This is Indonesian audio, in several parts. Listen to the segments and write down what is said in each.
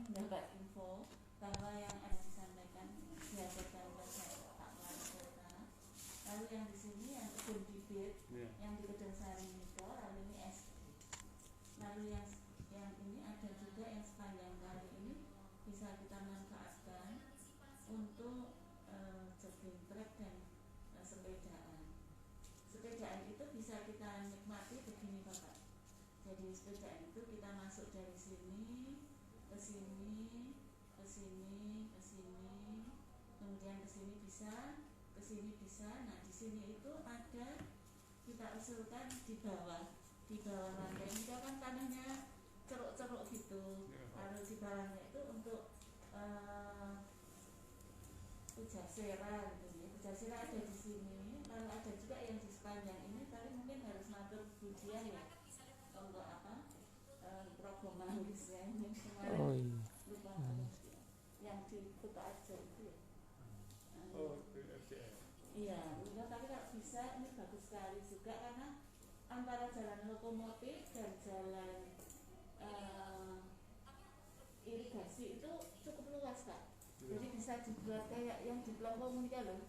mendapat info bahwa yang ada disampaikan diajarkan oleh Pak Wali Kota. Lalu yang di sini yang kebun bibit, yang di Kedungsari itu, lalu ini SD. Lalu yang ini ada juga yang sepanjang kali ini bisa kita manfaatkan untuk jogging track dan sepedaan. Sepedaan itu bisa kita nikmati begini Bapak. Jadi sepedaan itu kita masuk dari sini ke sini, ke sini, ke sini, kemudian ke sini bisa, ke sini bisa. Nah di sini itu ada kita usulkan di bawah lantai ini kan tanahnya ceruk-ceruk gitu. Lalu di bawahnya itu untuk Pujasera gitu ya. Pujasera ada di sini, lalu ada juga yang di sepanjang ini. Tapi mungkin harus matur Bu Dian ya untuk apa program manggis ya ini kemarin lupa yang di Kota Aja itu ya. Iya, tapi kalau bisa ini bagus sekali juga karena antara jalan lokomotif dan jalan irigasi itu cukup luas Pak. Jadi bisa dibuat kayak yang di Pelongkong ini loh.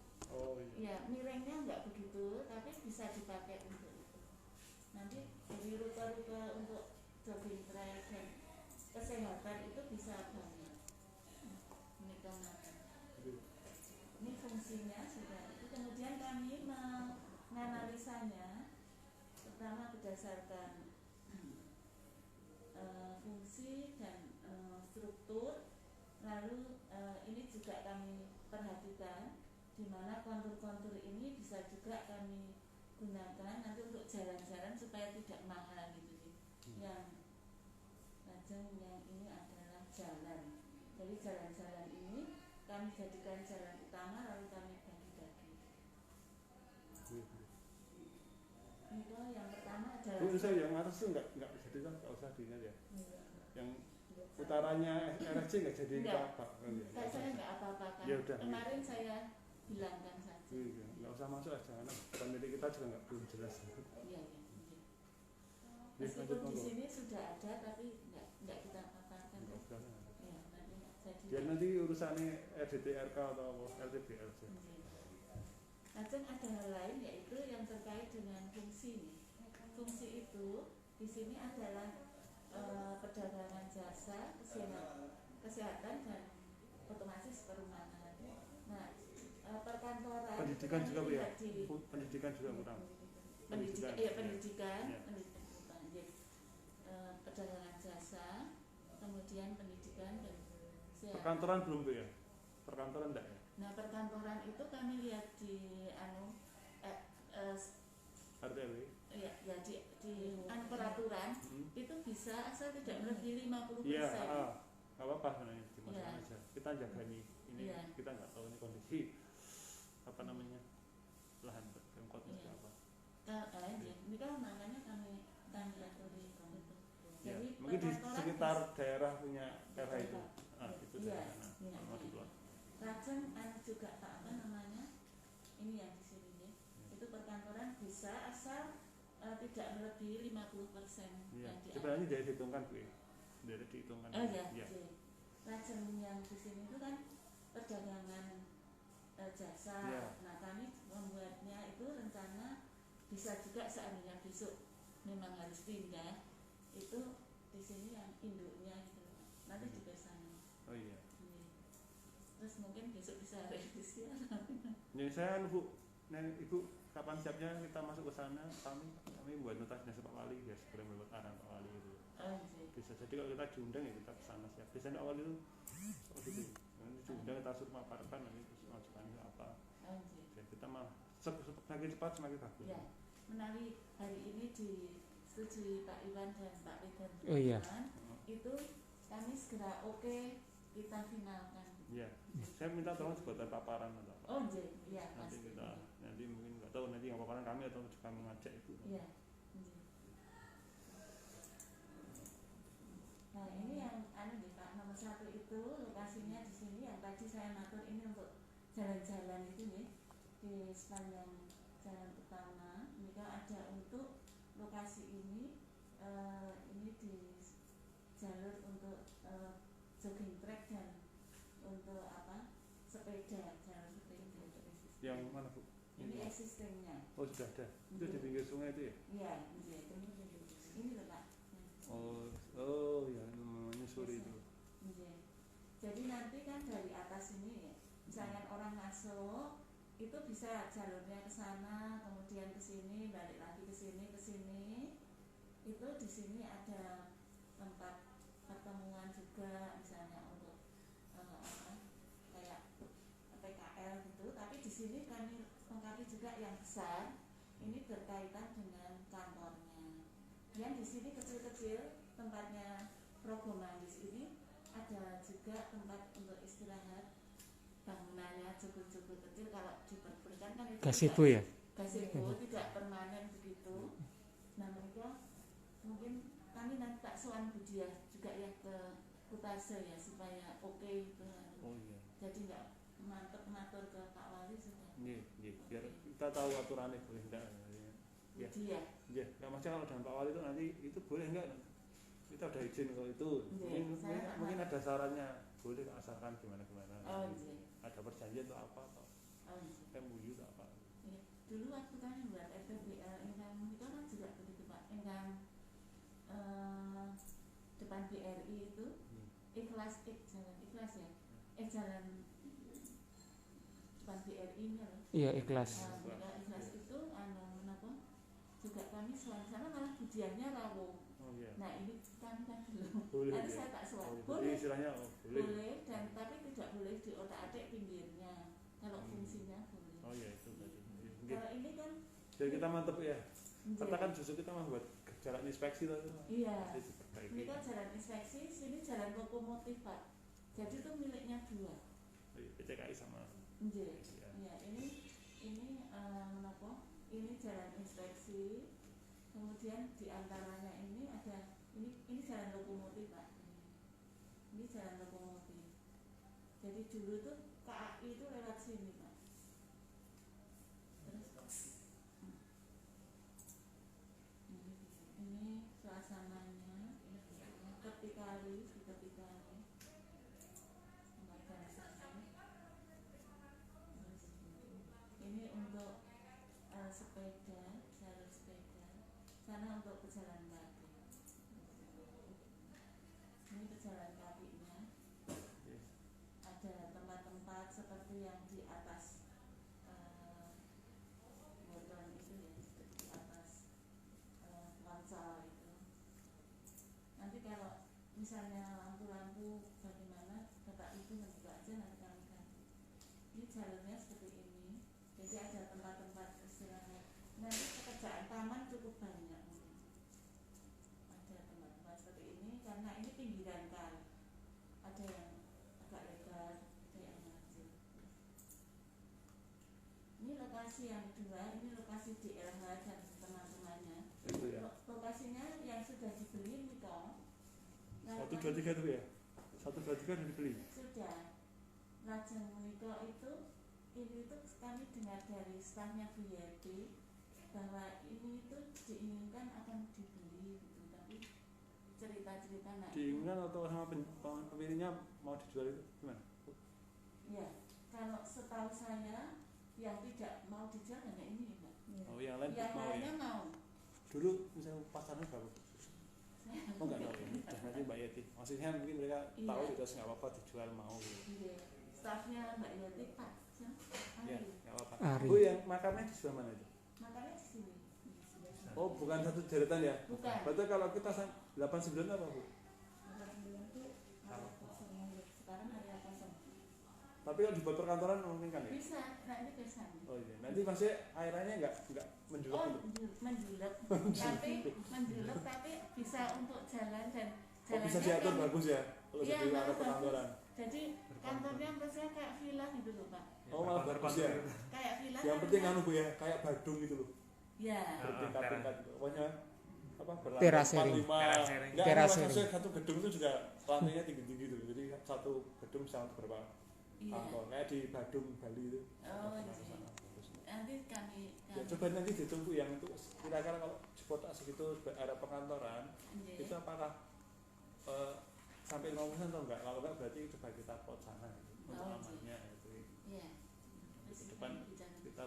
Ya, miringnya enggak begitu, tapi bisa dipakai untuk itu. Nanti dari rute-rute untuk jogging track dan kesehatan itu bisa banget. Ini kemudian. Ini fungsinya sudah itu. Kemudian kami menganalisanya pertama berdasarkan fungsi dan struktur. Lalu ini juga kami perhatikan di mana kontur-kontur ini bisa juga kami gunakan nanti untuk jalan-jalan supaya tidak mahal gitu sih. Yang lajeng yang ini adalah jalan. Jadi jalan-jalan ini kami jadikan jalan utama lalu kami bagi-bagi. Itu yang pertama adalah. Bu, saya yang atas itu nggak jadi kan, nggak usah diingat ya. Yang utaranya RSC nggak jadi apa-apa. Saya nggak apa-apakan. Ya, kemarin saya bilangkan saja. Iya, nggak usah masuk aja karena pemilik kita juga nggak belum jelas. Iya. Meskipun di sini sudah ada tapi nggak kita apa-apakan. Ya, nanti jadi. Biar nanti urusannya RDTRK atau LTBL saja. Lajeng ada hal lain yaitu yang terkait dengan fungsi nih. Fungsi itu di sini adalah perdagangan jasa, kesehatan dan otomatis perumahan. Nah, perkantoran pendidikan juga Bu ya. Pendidikan juga kurang. Pendidikan, iya pendidikan, ya. Pendidikan perdagangan jasa, kemudian pendidikan dan kesehatan. Perkantoran belum Bu ya? Perkantoran enggak ya? Nah, perkantoran itu kami lihat di RTW. Iya, ya di peraturan itu bisa asal tidak melebihi 50%. Iya, nggak apa-apa sebenarnya dimasukkan aja. Kita jaga ini kita nggak tahu ini kondisi apa namanya lahan pemkotnya apa. Ini kan makanya kami atur di itu. Jadi mungkin di sekitar daerah punya daerah itu. Itu daerah sana. Mau dibuat. Lajeng juga apa namanya? Ini yang di sini ya. Itu perkantoran bisa asal tidak melebihi 50%. Iya. Sebenarnya dari dihitungkan Bu. Dari dihitungkan. Iya. Lajeng yang di sini itu kan perdagangan jasa. Ya. Nah, kami membuatnya itu rencana bisa juga seandainya besok memang harus pindah itu di sini yang induknya gitu. Nanti juga sana. Oh iya. Terus mungkin besok bisa revisi. Ya saya Bu, Ibu kapan siapnya kita masuk ke sana? Kami buat notasinya Pak Wali ya segera membuat arahan Pak Wali itu. Bisa jadi kalau kita diundang ya kita ke sana siap. Biasanya awal itu gitu. Nanti diundang kita suruh maparkan nanti terus majukannya apa. Ya, kita mah semakin cepat semakin bagus. Ya, menawi hari ini disetujui Pak Iwan dan Pak Wedan. Itu kami segera kita finalkan. Iya, saya minta tolong sebutan paparan atau apa. Iya. Nanti mungkin nggak tahu nanti yang paparan kami atau juga mengajak itu. Iya. Nah ini yang Pak nomor 1 itu lokasinya di sini yang tadi saya matur ini untuk jalan-jalan itu nih di sepanjang jalan utama. Ini kan ada untuk lokasi ini di jalur untuk jogging track dan untuk sepeda, jalan sepeda. Yang mana Bu? Ini existingnya. Oh sudah ada. Itu di pinggir sungai itu ya? Iya, ini loh Pak. Oh ya, menyusuri itu. Jadi nanti kan dari atas ini, misalnya orang masuk itu bisa jalurnya ke sana, kemudian ke sini, balik lagi ke sini, itu di sini ada tempat pertemuan juga, misalnya untuk kayak PKL gitu. Tapi di sini kami lengkapi juga yang besar, ini berkaitan dengan kantornya. Yang di sini kecil-kecil tempatnya Progo Manggis ini ada juga tempat untuk istirahat, bangunannya cukup kecil. Kalau diperbolehkan kan itu gazebo ya? Gazebo tidak permanen begitu. Nah mereka mungkin kami nanti Pak Soan Budiah juga ya ke Kutase ya supaya oke gitu. Oh iya. Jadi nggak matur ke Pak Wali sudah. Iya, biar kita tahu aturannya boleh enggak. Ya. Budiah. Ya, nggak masalah kalau dengan Pak Wali itu nanti itu boleh enggak? Kita udah izin kalau itu. Mungkin ada sarannya, boleh asalkan gimana. Oh iya. Ada perjanjian atau apa atau MOU atau apa. Ya. Dulu waktu kami buat FPBL ingkang itu kan juga begitu Pak. Ingkang depan BRI itu ikhlas ya. Jalan depan BRI nya loh. Iya, ikhlas. Ikhlas itu juga kami sana malah Budiahnya rawuh. Oh iya. Nah ini kan belum. Boleh. Nanti saya tak suat. Boleh. Istilahnya boleh. Boleh dan tapi tidak boleh di otak-atik pinggirnya. Kalau fungsinya boleh. Oh iya itu tadi. Kalau ini kan. Jadi kita mantep ya. Katakan justru kita mau buat jalan inspeksi tuh. Iya. Ini kan jalan inspeksi, sini jalan lokomotif Pak. Jadi itu miliknya dua. PCKI sama. Iya. Ya ini ini jalan inspeksi. Kemudian diantaranya ini ada ini jalan lokomotif Pak. Ini jalan lokomotif. Jadi dulu tuh KAI itu lewat sini Pak. Terus ini suasananya tepi kali. Ini untuk sepeda, jalur sepeda. Sana untuk pejalan kaki. Ini pejalan kakinya. Ada tempat-tempat seperti yang di atas botol itu ya, di atas kaca itu. Nanti kalau misalnya lampu-lampu bagaimana, Bapak Ibu mencoba aja nanti kami ganti. Ini jalurnya seperti ini. Jadi ada tempat-tempat istirahat. Nanti pekerjaan taman cukup banyak. Ada tempat-tempat seperti ini karena ini pinggiran kali. Ada yang agak lebar, ada yang kecil. Ini lokasi yang kedua, ini lokasi DLH dan teman-temannya. Itu ya. Lokasinya yang sudah dibeli nih toh. 1, 2, 3 itu ya. 1, 2, 3 sudah dibeli. Sudah. Lajeng menika itu ini tuh kami dengar dari stafnya Bu Yeti bahwa ini itu diinginkan akan dibeli gitu, tapi cerita-cerita diinginkan atau sama pemiliknya mau dijual itu gimana? Ya, kalau setahu saya yang tidak mau dijual hanya ini Mbak. Oh yang lain yang mau lainnya ya? mau. Dulu misalnya pasarnya berapa? Oh enggak tahu ya, nanti Mbak Yeti maksudnya mungkin mereka tahu terus nggak apa-apa dijual mau gitu. Iya, stafnya Mbak Yeti Pak ya, nggak apa-apa. Ari. Bu yang makamnya di sebelah mana itu? Makamnya di sini. Oh bukan satu deretan ya? Bukan. Berarti kalau kita 89 apa Bu? 89 itu sekarang area kosong. Tapi kalau dibuat perkantoran mungkin kan ya? Bisa, nah ini bisa. Oh iya, nanti maksudnya airannya nggak menjulat Oh, dulu? menjulat. tapi bisa untuk jalan dan oh, bisa diatur bagus ya kalau iya, jadi ada perkantoran. Jadi kantornya menurut kayak villa gitu loh Pak. Oh malah bagus ya. Kayak villa. Yang penting anu Bu ya, kayak Badung gitu loh. Ya. Bertingkat-tingkat gitu. Pokoknya apa berlantai Terasering. 4, 5. Enggak, maksudnya satu gedung itu juga lantainya tinggi-tinggi tuh. Jadi satu gedung bisa untuk berapa kantor. Kayak di Badung Bali itu. Oh iya. Nanti kami ya coba nanti ditunggu yang itu kira-kira kalau di kota segitu ada perkantoran itu apakah sampai 50% atau enggak? Kalau enggak berarti coba kita pot sana gitu, untuk amannya itu. Iya. Ke depan kita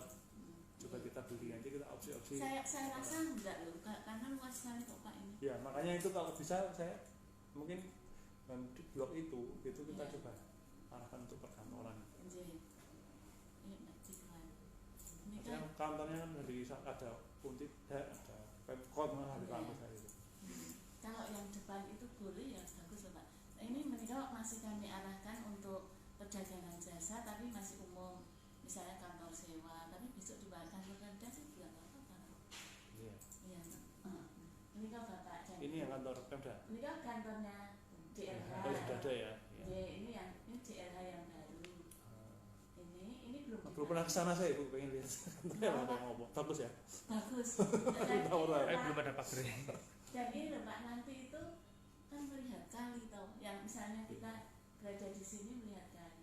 coba kita beli nanti kita opsi-opsi. Saya rasa enggak loh, karena luas sekali kok Pak ini. Ya makanya itu kalau bisa saya mungkin di blok itu kita coba arahkan untuk perkantoran. Iya. Iya nanti kan. Ini kan kantornya kan dari ada Untit, ada Pemkot malah di kampus saya itu. Kalau yang depan itu boleh ya bagus loh Pak. Ini menikah masih kami arahkan untuk perdagangan jasa tapi masih umum, misalnya kantor sewa, tapi besok di kantor kerja sih juga nggak apa-apa. Iya. Iya. Ini kan Bapak dan ini yang kantor Pemda. Ini kan kantornya DLH. Oh sudah ada ya. Ini DLH yang baru. Ini belum pernah kesana saya Ibu, pengen lihat kantornya ngomong. Bagus ya. Bagus. Belum ada pagar. Jadi loh Pak, nanti itu kan melihat kali toh, yang misalnya kita berada di sini melihat kali.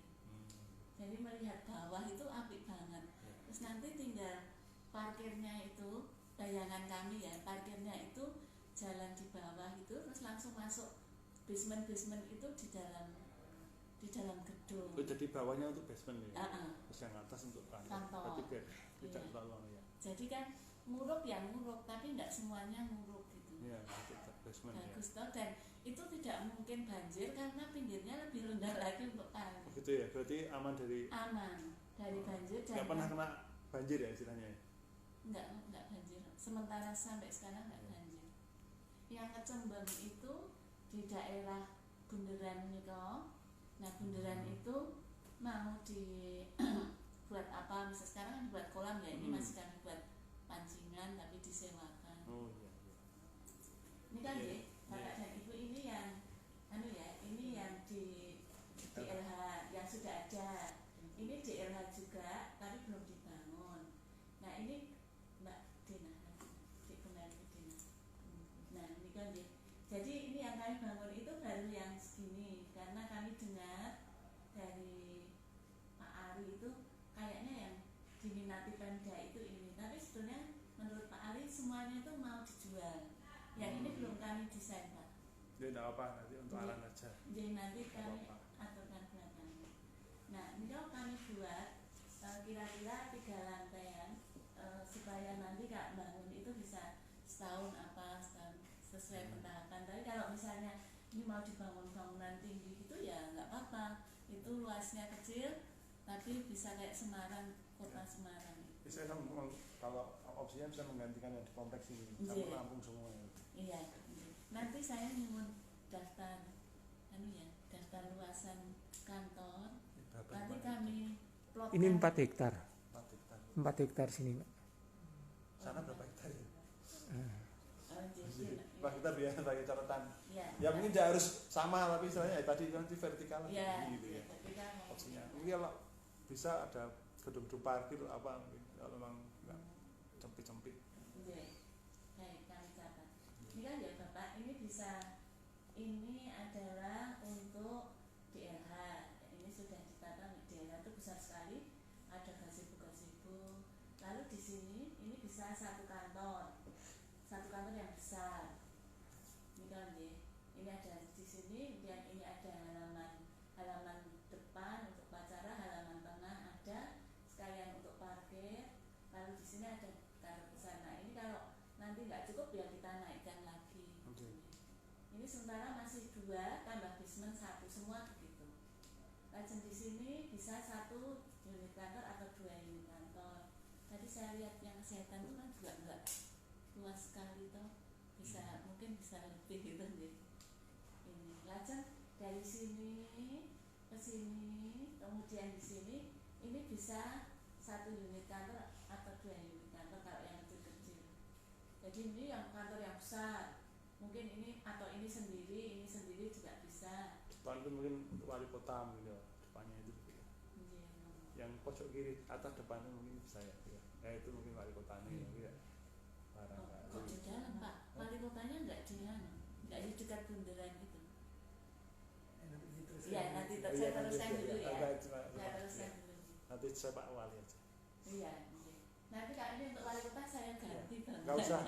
Jadi melihat bawah itu apik banget. Terus nanti tinggal parkirnya itu, bayangan kami ya, parkirnya itu jalan di bawah itu, terus langsung masuk basement itu di dalam gedung. Oh, jadi bawahnya untuk basement ya. Terus yang atas untuk kantor. Tapi tidak terlalu ya. Jadi kan muruk ya muruk, tapi tidak semuanya muruk gitu. Iya, tetap basement. Bagus toh, dan itu tidak mungkin banjir karena pinggirnya lebih rendah lagi untuk kali. Gitu ya, berarti aman dari banjir. Nggak pernah kena banjir ya istilahnya? Nggak banjir. Sementara sampai sekarang nggak banjir. Yang kecembeng itu di daerah Bundaran Niko. Nah Bundaran itu mau dibuat apa? Misal sekarang kan dibuat kolam ya, ini masih kami buat pancingan tapi disewakan. Oh iya. Ini kan Bapak dan Ibu ini yang ini yang di DLH yang sudah ada. Ini DLH juga tapi belum dibangun. Nah ini Mbak Dina, Dina. Nah ini kan jadi ini yang kami bangun itu baru yang segini karena kami dengar dari Pak Ari itu kayaknya yang diminati Pemda itu ini, tapi sebetulnya menurut Pak Ari semuanya itu mau dijual. Yang ini belum kami desain Pak. Ya tidak apa, nanti untuk alat aja. Jadi nanti kami aturkan belakangnya. Nah ini kalau kami buat kira-kira 3 lantaian supaya nanti Kak bangun itu bisa setahun sesuai pentahapan. Tapi kalau misalnya ini mau dibangun bangunan tinggi gitu ya nggak apa-apa. Itu luasnya kecil tapi bisa kayak Semarang, kota Semarang. Bisa kalau opsinya bisa menggantikan yang di kompleks ini, sama Lampung semua. Iya. Nanti saya nyuwun daftar daftar luasan kantor. Nanti kami plotkan. Ini 4 hektar. 4 hektar sini, Pak. Sana berapa hektar ya? Pak kita biar bagi catatan. Ya mungkin tidak harus sama, tapi istilahnya tadi nanti vertikal gitu ya. Opsinya. Mungkin kalau bisa ada gedung-gedung parkir apa mungkin kalau memang nggak sempit-sempit. Baik, kami catat. Ini kan ya Bapak, ini adalah untuk DLH. Ini sudah ditata DLH itu besar sekali. Ada gazebo. Lalu di sini ini bisa satu kantor yang besar. Ini kan ini ada di sini, dan ini ada halaman depan untuk upacara, halaman tengah ada sekalian untuk parkir. Lalu di sini ada taruh besar. Nah ini kalau nanti nggak cukup ya kita naikkan lagi. Ini sementara masih 2 tambah basement 1 semua begitu. Lalu di sini bisa 1 unit kantor atau 2 unit kantor. Tadi saya lihat yang kesehatan itu kan juga enggak luas sekali toh, mungkin bisa lebih gitu nih. Ini lajeng dari sini ke sini, kemudian di sini ini bisa 1 unit kantor atau 2 unit kantor kalau yang kecil-kecil. Jadi ini yang kantor yang besar, mungkin ini atau ini sendiri juga bisa. Depan itu mungkin wali kota mungkin ya, depannya itu. Yang pojok kiri atas depannya mungkin bisa ya. Ya itu mungkin wali kotanya ya. Kok di dalam Pak, wali kotanya nggak di dekat bundaran itu. Iya nanti saya teruskan dulu ya. Nanti saya Pak Wali aja. Iya. Nanti Kak ini untuk wali kota saya ganti Bang. Nggak usah.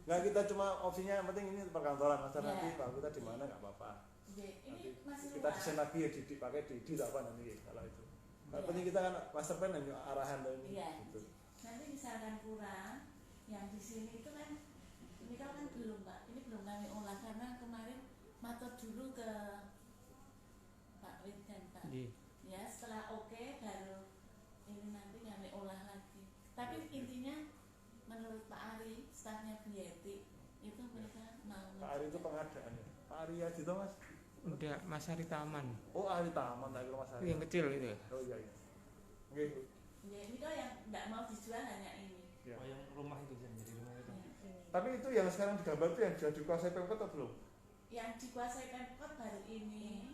Nggak, kita cuma opsinya yang penting ini perkantoran. Nanti Pak kita di mana nggak apa-apa. Ini masih kita desain lagi ya dipakai di apa nanti kalau itu. Yang penting kita kan master plan dan arahan ini. Iya. Gitu. Nanti misalkan kurang, yang di sini itu kan, ini kan belum Pak, ini belum kami olah karena kemarin matur dulu ke Pak Wid dan Pak. Ya setelah oke baru ini nanti kami olah lagi. Tapi intinya menurut Pak Ari, stafnya BIT itu mereka mau. Pak Ari itu pengadaannya. Pak Ari ya gitu Mas. Udah Mas Ari Taman. Oh Ari Taman, tak kira Mas Ari. Yang kecil itu. Oh iya iya. Oke. Ya ini kok yang nggak mau dijual hanya ini. Ya. Oh yang rumah itu yang jadi rumah itu. Ya, Tapi itu yang sekarang digambar itu yang sudah dikuasai Pemkot atau belum? yang dikuasai Pemkot baru ini,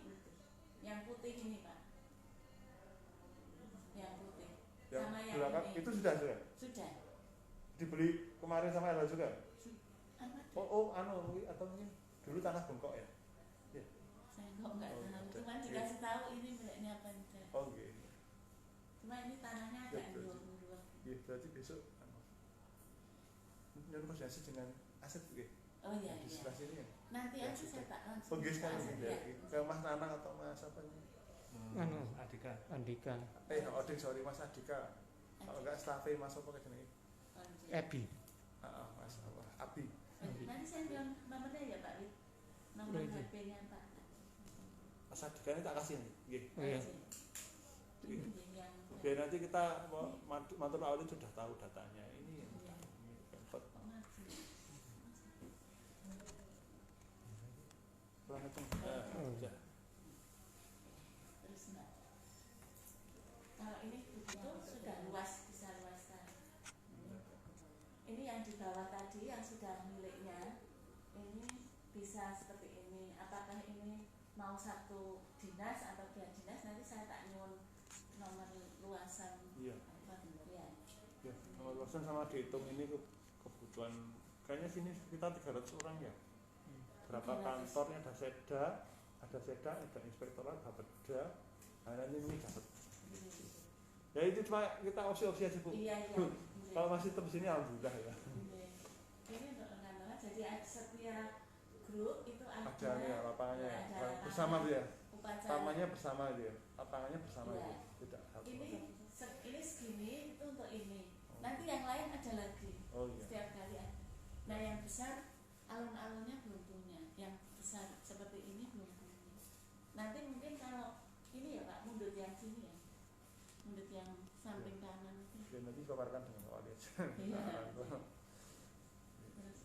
yang putih ini Pak. Yang putih. Yang Sama yang belakang ini. itu sudah. Sudah. Dibeli kemarin sama Ella juga. Apa? Oh atau mungkin dulu tanah bengkok ya? Iya. Saya kok nggak Oh, tahu. ada. Cuma dikasih tahu ini miliknya Pemda. Oh iya. Cuma ini tanahnya agak Ya, betul. dua. Iya, berarti besok negosiasi dengan aset gitu. Oh iya Di iya. sebelah sini ya. Nanti Ya, aja sudah. saya tak langsung. Oh, sekarang aset, ya. ya. Ke Mas Nanang atau Mas apa ini? Anu, Andika. Oding sorry Mas Adika. Kalau enggak staffe Mas apa kayak gini? Oh, iya. Ebi. Mas apa? Abi. Nanti saya bilang nomornya ya Pak Wid. Nomor Boleh, Ji. HP-nya Pak. Mas Adika ini tak kasih nih. Nggih. Oh iya. Ini yang Biar nanti kita matur awal sudah tahu datanya. Ini yang Pemkot. kok maju. Kurang itu. Ya. Terus Mbak. Kalau ini begitu sudah luas, bisa luaskan. Ini yang di bawah tadi yang sudah miliknya, ini bisa seperti ini. Apakah ini mau satu dinas atau dua dinas? Nanti saya tak nyuwun nomor luasan. Iya. Apa ya? Ya, nomor luasan sama dihitung ini kebutuhan. Kayaknya sini sekitar 300 orang ya. Berapa 300. kantornya ada seda, ada inspektorat, Bapeda. Nah, nanti ini dapat. Ya itu cuma kita opsi-opsi aja Bu. Iya iya. Kalau masih tetap di sini alhamdulillah ya. Ini untuk rekan-rekan. Jadi setiap grup itu ada Ada ya lapangannya ya. ada Bersama Bu ya. upacara. Tamannya bersama dia. Lapangannya bersama Iya. ya. Tidak. Ini segini itu untuk ini. Nanti yang lain ada lagi. Oh iya. Setiap kali ada. Nah yang besar alun-alunnya belum punya. Yang besar seperti ini belum punya. Nanti mungkin kalau ini ya Pak, mundur yang sini ya. Mundur yang samping kanan itu. Ya nanti paparkan dengan Pak Wali aja. Iya. Terus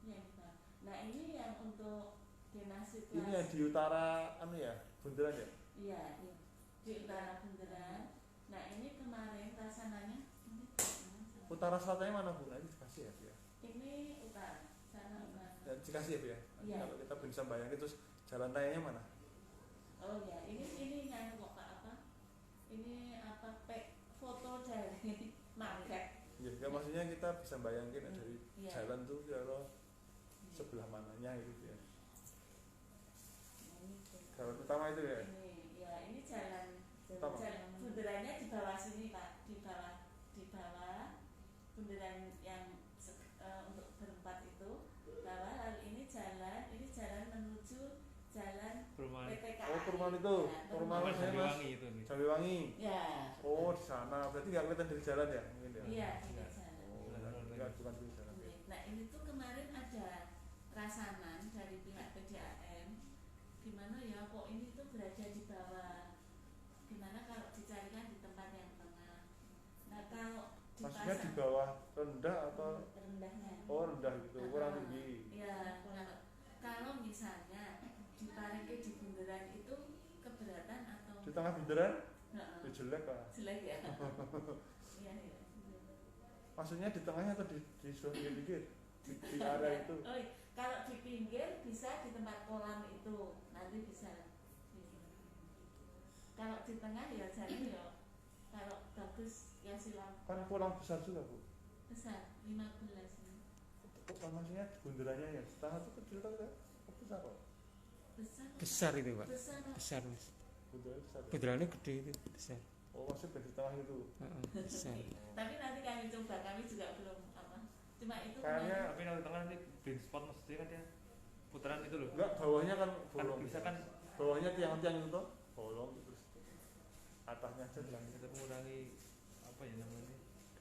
ya Pak. Nah ini yang untuk dinasti Ini yang di utara ya, Bundaran ya. Iya, iya. Di utara Bundaran. Nah ini kemarin rasananya ini Utara selatannya mana Bu? Nanti dikasih ya Bu ya. ini utara, sana utara. Dan dikasih ya Bu ya. Nanti Iya. kalau kita bisa bayangin terus jalan rayanya mana? Oh ya, ini yang kok Pak apa? Ini apa foto dari market. Ya maksudnya kita bisa bayangin dari Iya. jalan tuh kalau sebelah mananya itu ya. Nah, ini tuh. Jalan utama itu ya. Ini jalan Utama. bundarannya di bawah sini Pak, di bawah bundaran yang untuk berempat itu bawah, lalu ini jalan menuju jalan Perumahan. PTKAI. Oh, perumahan itu. Ya, Perumahan Apa saya, Mas. Jatiwangi itu nih. Jawiwangi. Ya. Oh di sana. Berarti nggak kelihatan dari jalan ya mungkin ya. Iya, di jalan. Oh, nggak bukan dari jalan. Ya. Nah ini tuh kemarin ada rasanan dari pihak PDAM, gimana ya kok ini tuh berada di bawah, gimana kalau dicarikan di tempat yang tengah. Nah kalau Maksudnya di dipasang bawah rendah atau rendahnya. oh rendah gitu, kurang tinggi. Ya, kalau misalnya diparkir di bundaran itu keberatan atau Di tengah bundaran Heeh. ya jelek lah. jelek ya. Iya iya. Maksudnya di tengahnya atau di sebelah pinggir? Di area itu. Oh, kalau di pinggir bisa di tempat kolam itu nanti bisa. Kalau di tengah ya jadi ya kalau bagus ya silam. Kan kurang besar juga Bu. Besar 15 nih. Maksudnya bundarannya ya di tengah itu kecil kan ya? Besar kok. Besar. Besar itu Pak. Besar. Besar Mas. Bundarannya besar. Ya? Bundarannya gede itu besar. Oh maksudnya di tengah itu. Heeh, besar. Tapi nanti kami coba, kami juga belum apa. Cuma itu Kayaknya Tapi kalau di tengah ini blind spot maksudnya kan dia putaran itu loh. Enggak, bawahnya kan Kan bolong. bisa kan Bawahnya tiang-tiang itu toh bolong terus atasnya aja bisa mengurangi apa ya namanya?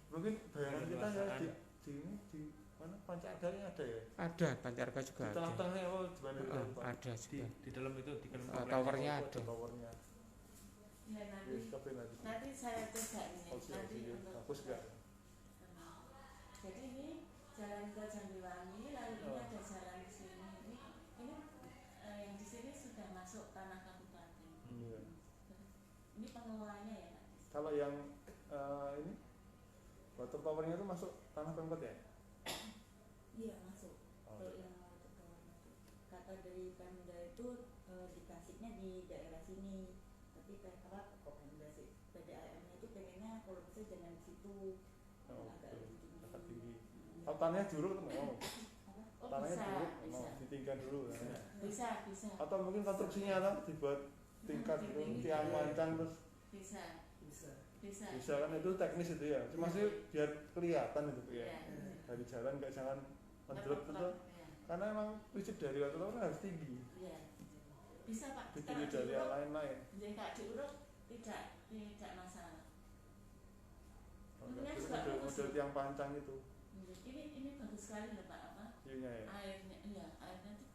mungkin bayangan kita ya Keleluasaan. di mana Pancarganya ada ya Ada, Pancarga juga di ada. tengah-tengahnya di mana itu Pak? Ada Di juga. di dalam itu di dalam Towernya Oh, ada. towernya Ya yes, tapi nanti saya coba ini nanti untuk bagus enggak jadi ini jalan ke Jambiwangi lalu ini ada jalan di sini ini yang di sini sudah masuk tanah kabupaten. iya. Ini pengelolanya ya Pak. Kalau yang ini water towernya itu masuk tanah Pemkot ya Iya masuk. oh, Kalau yang water tower itu kata dari Pemda itu dikasihnya di daerah sini tapi apa kok Pemda sih PDAM-nya itu pengennya kalau bisa jangan di situ agak betul. lebih tinggi. Agak tinggi kalau tanahnya juruk tuh mau Oh tanahnya bisa, juruk bisa. mau ditinggikan dulu ya. Bisa. Atau mungkin konstruksinya kan dibuat tingkat gitu tiang pancang terus Bisa. bisa kan itu teknis itu ya cuma sih biar kelihatan itu ya Iya. dari jalan nggak jangan menjelek betul Iya. karena emang prinsip dari water tower harus tinggi Iya. Bisa Pak. tinggi dari yang lain-lain Jadi Kak diuruk tidak masalah. terus model tiang pancang itu Ini bagus sekali loh Pak apa? view-nya ya Airnya tuh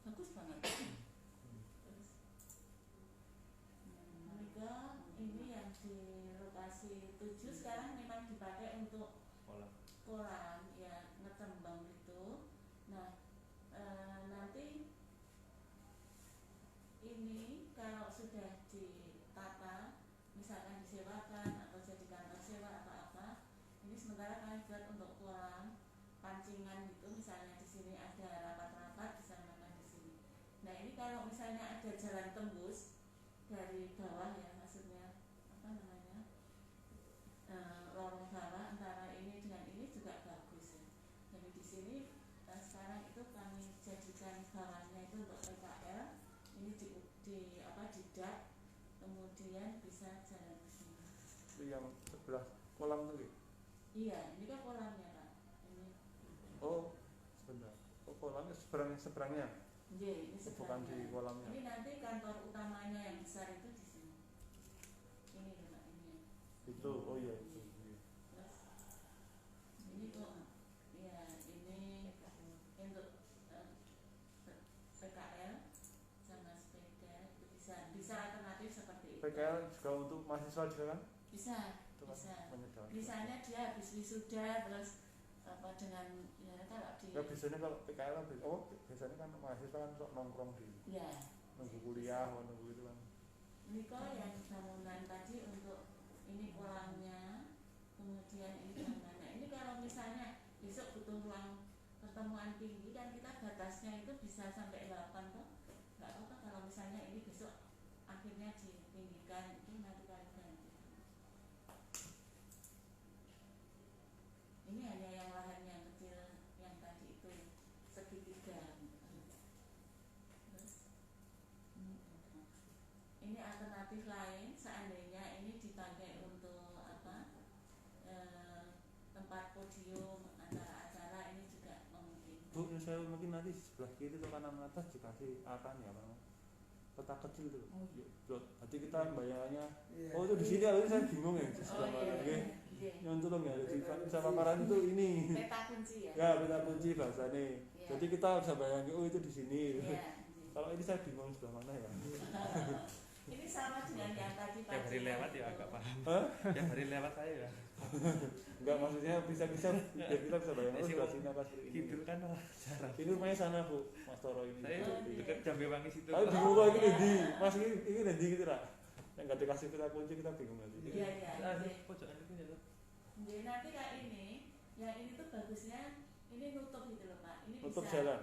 bagus banget. Terus Mega ini yang di lokasi 7 sekarang memang dipakai untuk kolam ya ngecembang gitu. Nah nanti ini kalau sudah ditata misalkan disewakan atau jadi kantor sewa apa-apa ini sementara kami buat untuk kolam pancingan gitu misalnya di sini ada rapat-rapat disamakan di sini. Nah ini kalau misalnya ada jalan tembus dari bawah ya maksudnya apa namanya lorong bawah antara ini dengan ini juga bagus ya. Jadi di sini sekarang itu kami jadikan bawahnya itu untuk PKL ini didak kemudian bisa jalan ke sini. itu yang sebelah kolam tuh gitu Iya ini kan kolamnya Pak. Ini oh sebentar oh kolamnya seberangnya ini bukan di sebenarnya. kolamnya Ini nanti kantor utamanya yang besar itu di sini. Ini loh Pak ini. itu oh iya itu Terus ini kok ya ini untuk PKL sama sepeda itu bisa alternatif seperti itu. PKL juga untuk mahasiswa juga kan Bisa. itu kan Bisa. menyediakan. Misalnya dia habis wisuda terus apa dengan ya kalau di Ya biasanya kalau PKL kan biasanya kan mahasiswa kan sok nongkrong di ya nunggu kuliah nunggu itu kan ini kok yang bangunan tadi untuk ini kolamnya kemudian ini bangunannya ini kalau misalnya besok butuh ruang pertemuan tinggi kan kita batasnya itu bisa sampai 8 toh nggak apa-apa kalau misalnya ini besok akhirnya ditinggikan itu nanti kali ganti ini hanya yang lahan yang kecil yang tadi itu segitiga terus ini alternatif lain seandainya ini dipakai untuk apa tempat podium antara acara ini juga memungkinkan. Bu saya mungkin nanti sebelah kiri atau kanan atas dikasih akan ya bang peta kecil tuh nanti kita bayangannya oh itu di sini saya bingung ya di sebelah mana yang tolong ya jadi bisa paparan itu ini Peta kunci ya. ya peta kunci bahasanya jadi kita bisa bayangin oh itu di sini kalau ini saya bingung sebelah mana ya ini sama dengan yang tadi Pak. Tiap hari lewat ya agak paham. Tiap hari lewat saya ya. enggak maksudnya bisa biar kita bisa bayangin oh sebelah sini apa seperti ini Gitu kan jarang. ini rumahnya sana Bu Mas Toro ini Saya dekat Jambiwangi situ. tapi bingung kok ini di Mas ini nanti gitu lah yang nggak dikasih peta kunci kita bingung nanti Iya iya. Pojokan itu ya. Jadi nanti kayak ini, yang ini tuh bagusnya ini nutup gitu loh Pak. Ini nutup bisa, jalan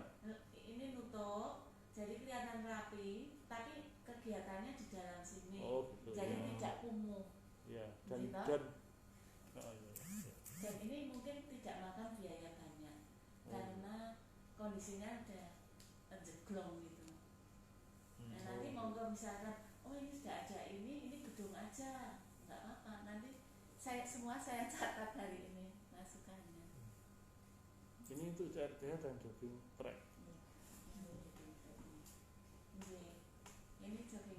ini nutup, jadi kelihatan rapi, tapi kegiatannya di dalam sini. oh gitu Jadi tidak kumuh. ya Gitu. oh, iya. Dan ini mungkin tidak makan biaya banyak karena kondisinya udah jeglong gitu. Nah nanti monggo misalkan, oh ini sudah ada ini gedung aja, nggak apa-apa. Nanti saya catat hari ini masukannya. ini untuk CRTH dan jogging track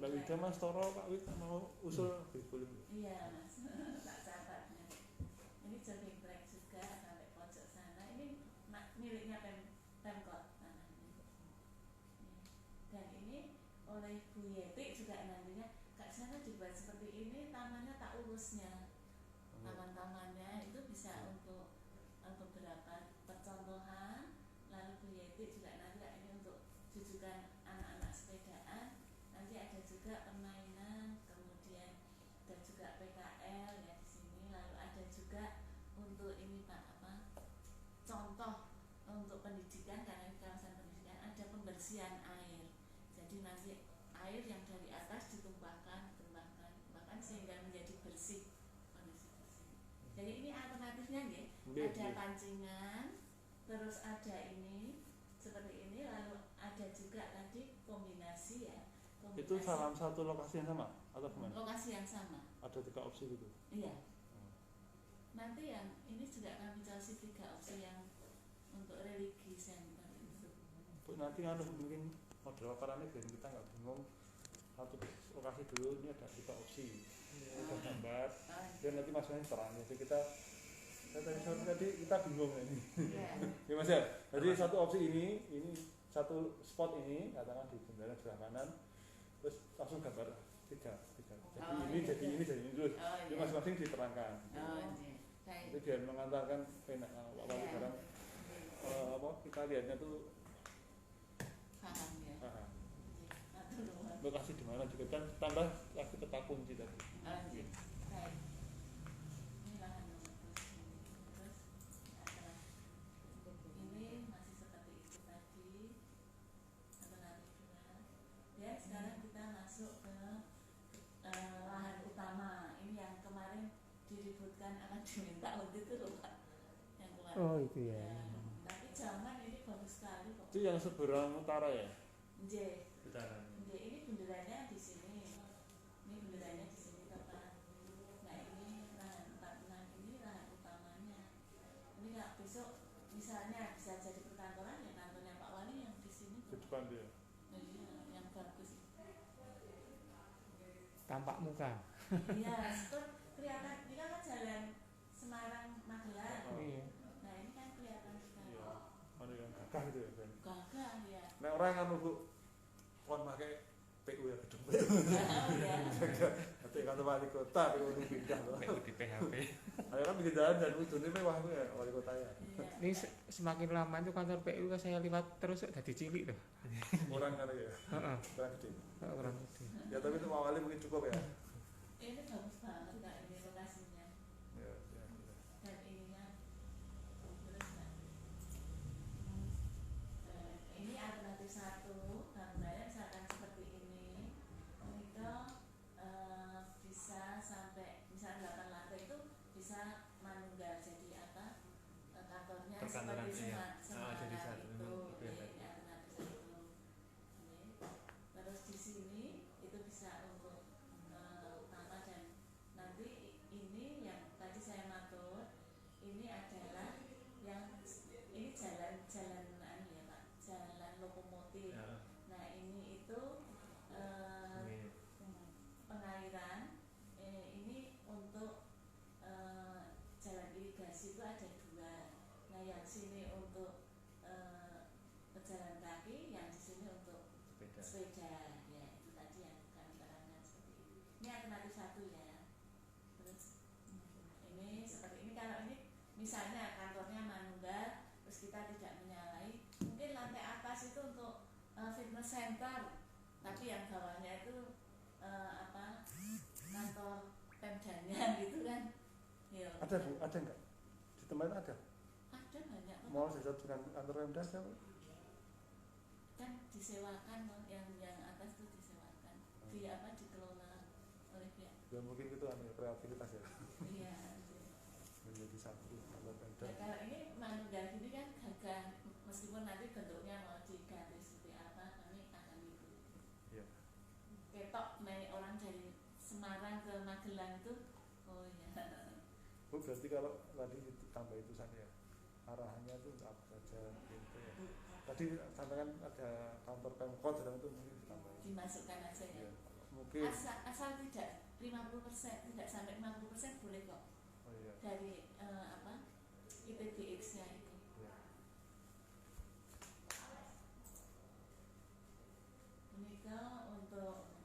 Lagi dia Mas Toro Pak Wit mau usul boleh. Iya Mas, tak catat. Ini jogging track juga sampai pojok sana. Ini miliknya Pemkot tanah ini. Dan ini oleh Bu Yeti juga nantinya Kak sana dibuat seperti ini, tamannya tak urusnya. Taman-tamannya itu bisa untuk beberapa percontohan. Lalu Bu Yeti juga nanti ini untuk jujukan anak-anak sepedaan. Nanti ada juga permainan, kemudian dan juga PKL ya di sini. Lalu ada juga untuk ini Pak contoh untuk pendidikan, karena di kawasan pendidikan ada pembersihan air. Jadi nanti air yang dari atas ditumpahkan sehingga menjadi bersih, kondisi bersih. Jadi ini alternatifnya nih, ada pancingan, terus ada ini seperti ini, lalu ada juga tadi kombinasi ya. Itu salah satu lokasi yang sama atau gimana? Lokasi yang sama. Ada 3 opsi gitu. Iya. Nanti yang ini juga kami kasih 3 opsi yang untuk religi center itu. Nanti mungkin model paparannya biar kita nggak bingung. Satu lokasi dulu, ini ada 3 opsi. Ada gambar. Dan nanti maksudnya terang. Jadi tadi kita bingung ini. Ya Mas ya. Jadi satu opsi ini satu spot ini katakan di jembatan sebelah kanan. Terus langsung gambar 3. Jadi ini terus. Jadi masing-masing diterangkan. Jadi biar mengantarkan Pak Wali barang kita lihatnya tuh paham ya. Paham. Lokasi di mana juga kan tambah lagi peta kunci tadi. Baik. Ini lahan nomor terus ini masih seperti itu tadi alternatif 2. Dan sekarang kita masuk ke lahan utama. Ini yang kemarin diributkan akan diminta untuk itu loh Pak. Yang kemarin. Oh itu ya. Tapi zaman ini bagus sekali kok. Itu yang seberang utara ya? J. Utara. Ini benderanya di sini. Ini benderanya di sini Bapak. Nah ini lahan 46 ini lahan utamanya. Ini nggak besok misalnya bisa jadi perkantoran ya, kantornya Pak Wali yang di sini. Di depan dia. Iya, yang bagus. Tampak muka. Iya, kelihatan. Ini kan jalan Semarang Magelang. Iya. Nah ini kan kelihatan sekali. Iya. Ada yang gagah gitu ya kan? Gagah ya. Nah orang kan Bu kon pakai PU ya gedung PU. Oh ya. Nanti kantor wali kota PU ini pindah loh. PU di PHP. Ayo kan bikin jalan dan ujungnya mewah ya wali kota ya. Iya. Ini semakin lama itu kantor PU saya lihat terus jadi cilik tuh. Orang kan ya. Heeh. Orang gede. Orang itu. Ya tapi itu Pak Wali mungkin cukup ya. Ini bagus banget Kak, ini lokasinya. Ya. Dan ininya terus Kak. Ini alternatif 1, gambarnya misalkan seperti ini. Ini bisa sampai misalnya 8 lantai itu bisa manunggal, jadi apa? Kantornya Perkantoran, seperti iya. Semarang Jadi satu, itu. itu ya, Ini alternatif 1. Terus di sini itu bisa untuk utama, dan nanti ini yang tadi saya matur, ini adalah yang ini jalan ya Pak, jalan lokomotif. Ya. Nah ini itu pengairan. Ini untuk jalan irigasi itu ada 2. Nah yang sini untuk pejalan kaki, yang di sini untuk sepeda. Ya itu tadi yang kami terangkan seperti ini. Ini alternatif 1 ya. Terus ini seperti ini. Kalau ini misalnya kantornya manunggal, terus kita tidak menyalahi, mungkin lantai atas itu untuk fitness center, tapi yang bawahnya itu kantor Pemdanya gitu kan. Ya, Ada Bu, ada enggak? Di tempat ada? ada banyak kok. Mau saya dengan kantor Pemda siapa? Kan disewakan loh, yang atas itu disewakan. Dikelola oleh pihak. Ya mungkin itu kreativitas ya. Iya. Menjadi satu kantor Pemda. Nah, kalau ini manunggal ini kan gagah, meskipun nanti bentuknya mau diganti seperti apa, kami akan ikuti. Iya. Ketok orang dari Semarang ke Magelang itu, oh ya. Bu berarti kalau tadi tambah itu saja ya, arahannya itu untuk apa saja gitu ya. Tadi sampaikan ada kantor Pemkot dan itu mungkin ditambah. Dimasukkan aja ya. Ya. Oke. Asal tidak 50%, tidak sampai 50% boleh kok. Oh iya. Dari IPBX-nya itu. Ya. Menikah untuk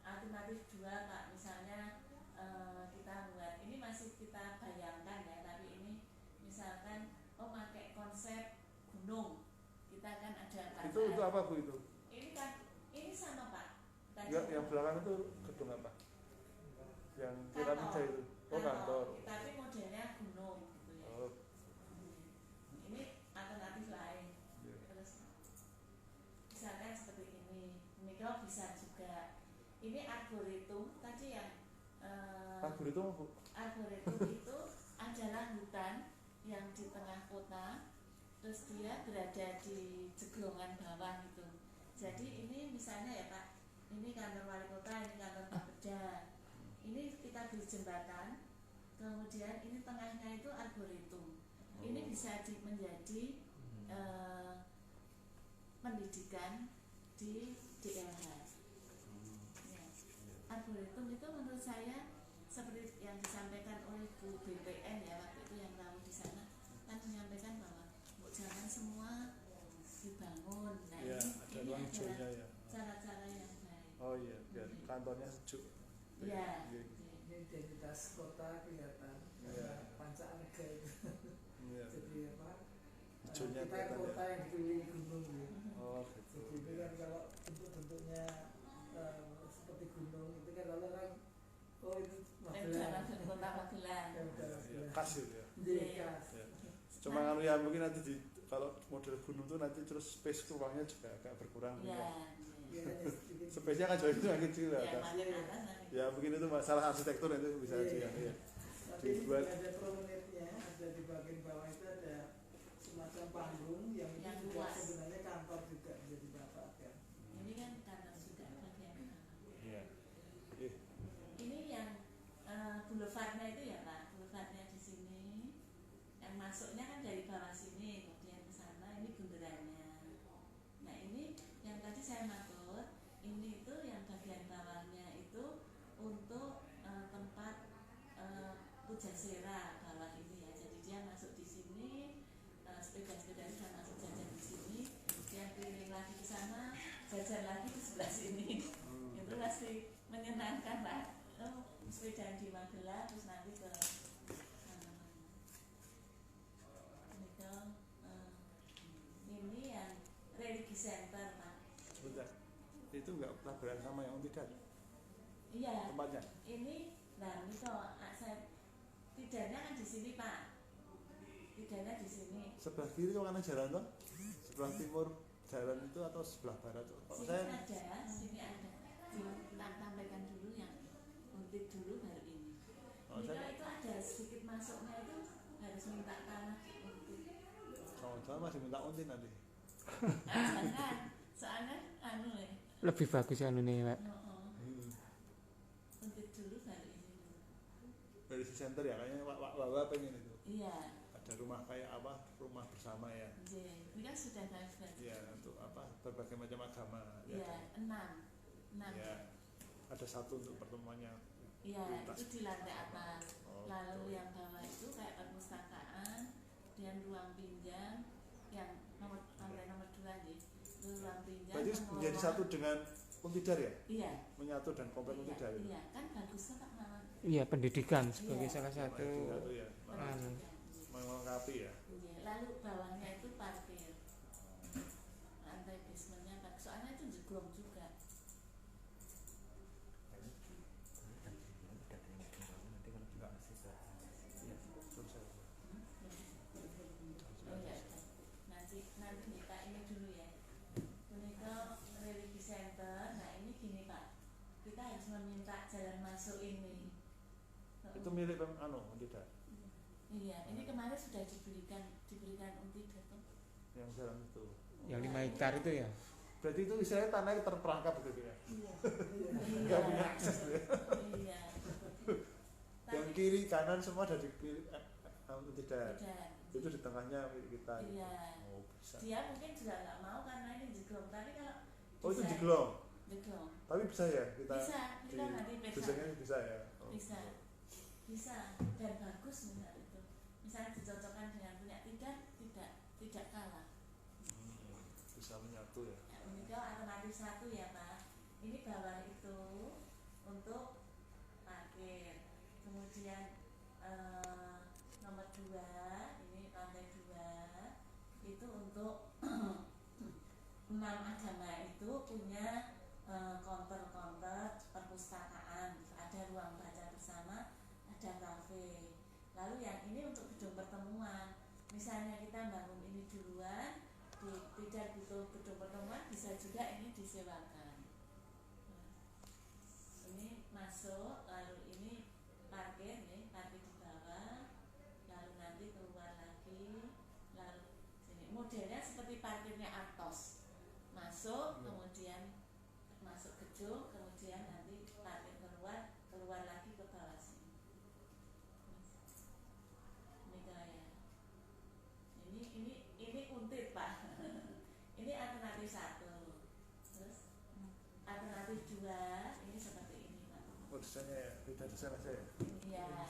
alternatif 2 Pak, misalnya kita buat, ini masih kita bayangkan ya, tapi ini misalkan pakai konsep gunung, kita kan ada Itu apa Bu itu? Ini kan, ini sama Pak. Yang belakang itu gedung apa? Yang piramida itu. Oh, kantor. Tapi modelnya gunung gitu ya. Oh. Ini alternatif lain. Yeah. Terus misalkan seperti ini kalau bisa juga. Ini arboretum tadi yang Arboretum Bu? Arboretum itu adalah hutan yang di tengah kota, terus dia berada di jeglongan bawah itu. Jadi ini misalnya ya Pak, ini kantor wali kota, ini kantor Bapeda. Ini kita beri jembatan, kemudian ini tengahnya itu arboretum. Ini bisa menjadi pendidikan di DLH. Ya. Arboretum itu menurut saya seperti yang disampaikan oleh Bu BPN ya waktu itu yang tahu di sana, kan menyampaikan bahwa jangan semua dibangun. Nah ya, ini adalah ya. Cara-cara yang baik. Oh iya, biar kantornya sejuk. Iya. Ini identitas kota kelihatan, pancanega itu. Ya. Jadi apa? Hijaunya kita kota yang dikelilingi gunung ya. Oh, Jadi itu kan kalau bentuk-bentuknya seperti gunung itu kan kalau orang oh itu Magelang. Kota Magelang. ya, khas itu ya. Iya. Ya. Cuma kan ya mungkin nanti kalau model gunung tuh nanti terus space ruangnya juga agak berkurang. Iya. Space-nya kan jauh kecil lah. Ya, makin atas nanti. Ya mungkin itu masalah arsitektur itu bisa aja ya. Tapi ini juga ada promenade-nya, ada di bagian bawah itu ada semacam panggung yang itu Yang juga luas. sebenarnya kantor juga menjadi bapak kan. Ini kan kantor juga bagian. Iya. Ini yang boulevardnya itu ya Pak, boulevardnya di sini. Yang masuknya kan dari bawah sini, kemudian ke sana ini bundarannya. Nah ini yang tadi saya maksud, ini itu yang bagian bawahnya itu untuk tempat Pujasera bawah ini ya. Jadi dia masuk di sini, sepeda-sepeda bisa masuk jajan di sini, dia keliling lagi ke sana, jajan lagi di sebelah sini. Itu pasti menyenangkan Pak. Sepeda di Magelang terus nanti ke ini yang religi center Pak. Bentar. Itu enggak tabrakan sama yang tidak Iya. tempatnya. Ini nah itu saya tidaknya kan di sini Pak. Tidaknya di sini. Sebelah kiri itu kanan jalan toh? Sebelah timur jalan itu atau sebelah barat? Kalau Sini saya ada, sini ada. Tampilkan dulu yang untit dulu baru ini. Oh, Jika itu ada sedikit masuknya itu harus minta tanah untit. sama-sama masih minta untit nanti. Jangan, soalnya ya. lebih bagus anu nih Pak. Untit dulu baru ini. Dari si center ya kayaknya Wawa pengen itu. Iya. Ada rumah kayak apa? Rumah bersama ya. Ini kan sudah bagus. Iya, untuk apa? Berbagai macam agama. Iya, 6. Ya. Ada satu untuk pertemuannya. Iya, itu di lantai atas. Oh, Lalu betul. yang bawah itu kayak perpustakaan dan ruang pinjam yang lantai nomor 2 nih. Itu ruang pinjam. Berarti menjadi satu dengan Untidar ya? Iya. Menyatu dan komplek Untidar. Iya, kan bagus kan Pak Mawan. Iya, pendidikan sebagai Iya. salah satu Satu ya. anu. Melengkapi ya. Iya, lalu bawahnya itu parkir. Lantai basementnya Pak. Soalnya itu jeglong juga. Oh ya, nanti kita ini dulu ya. Menika religi center. Nah ini gini Pak, kita harus meminta jalan masuk ini. Itu milik Untidar. Iya, ini kemarin sudah diberikan Untidar tuh. Yang jalan itu. Yang 5 hektar itu ya. Berarti itu istilahnya tanahnya terperangkap gitu ya. Iya. Enggak punya akses ya. Iya. Yang kiri kanan semua ada di kiri Untidar. Tidak. Itu di tengahnya milik kita. Iya. Oh, bisa. Dia mungkin juga nggak mau karena ini jeglong. Tapi kalau Oh, itu desain- jeglong. Betul. Tapi bisa ya kita Bisa, kita nanti periksa. desainnya bisa ya. Oh. Bisa dan bagus misalnya itu. Misalnya dicocokkan dengan punya tidak kalah. Bisa menyatu ya. Ini alternatif satu ya Pak. Ini bawah itu untuk parkir. Kemudian nomor 2 ini lantai 2 itu untuk 6 agama itu punya counter-counter perpustakaan, ada ruang baca bersama, ada kafe. Lalu yang ini untuk gedung pertemuan. Misalnya kita bangun ini duluan, tidak butuh gedung pertemuan, bisa juga ini disewakan. Ini masuk, lalu ini parkir nih, parkir di bawah, lalu nanti keluar lagi, lalu sini modelnya seperti parkirnya Atos. Masuk, kemudian masuk gedung, kemudian nanti parkir keluar lagi ke bawah sini. Ini kayak ini untit Pak. Ini alternatif 1. Terus alternatif 2 ini seperti ini Pak. Oh desainnya ya, beda desain aja ya. Iya.